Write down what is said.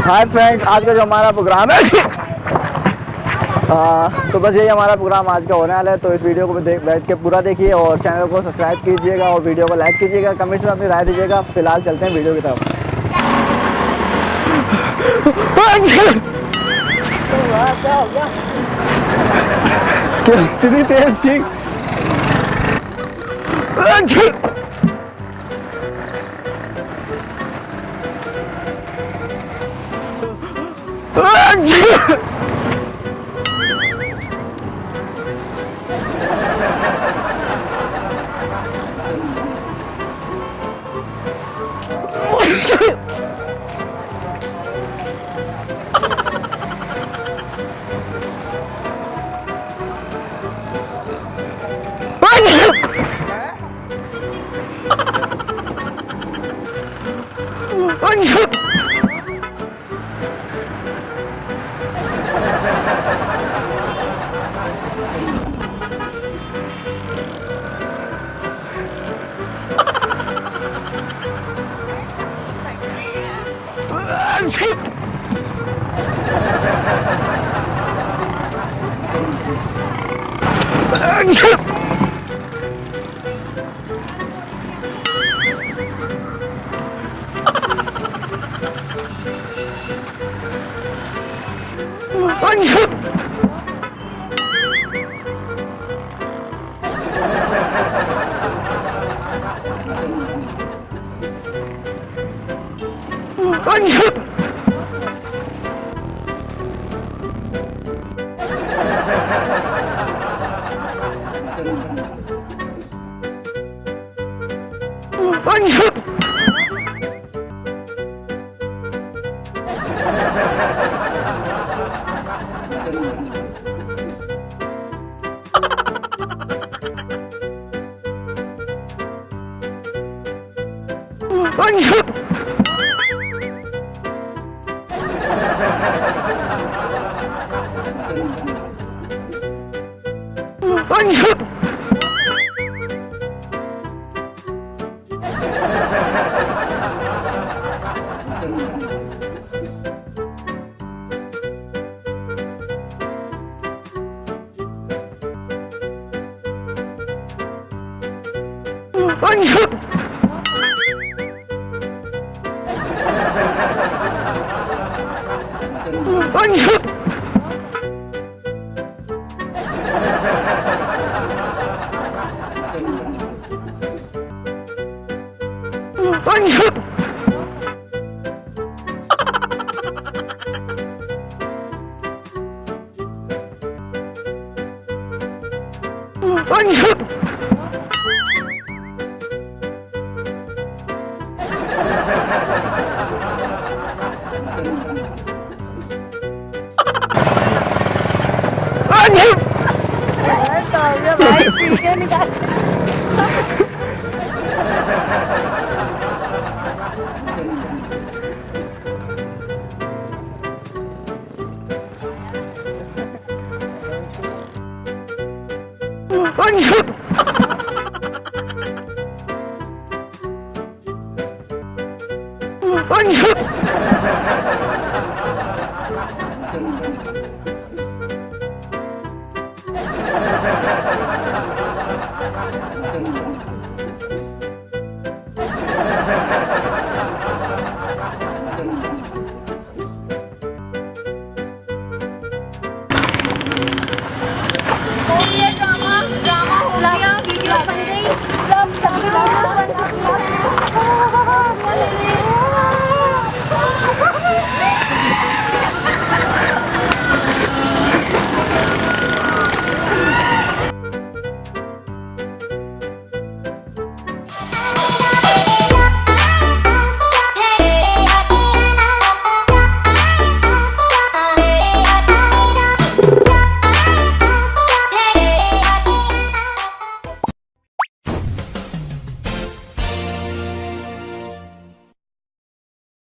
Hi friends, आज का जो हमारा प्रोग्राम है तो बस यही हमारा प्रोग्राम आज का होने वाला है। तो इस वीडियो को बैठ के पूरा देखिए और चैनल को सब्सक्राइब कीजिएगा और वीडियो को लाइक कीजिएगा, कमेंट्स में अपनी राय दीजिएगा। फिलहाल चलते हैं वीडियो की तरफ। कितनी तेज ठीक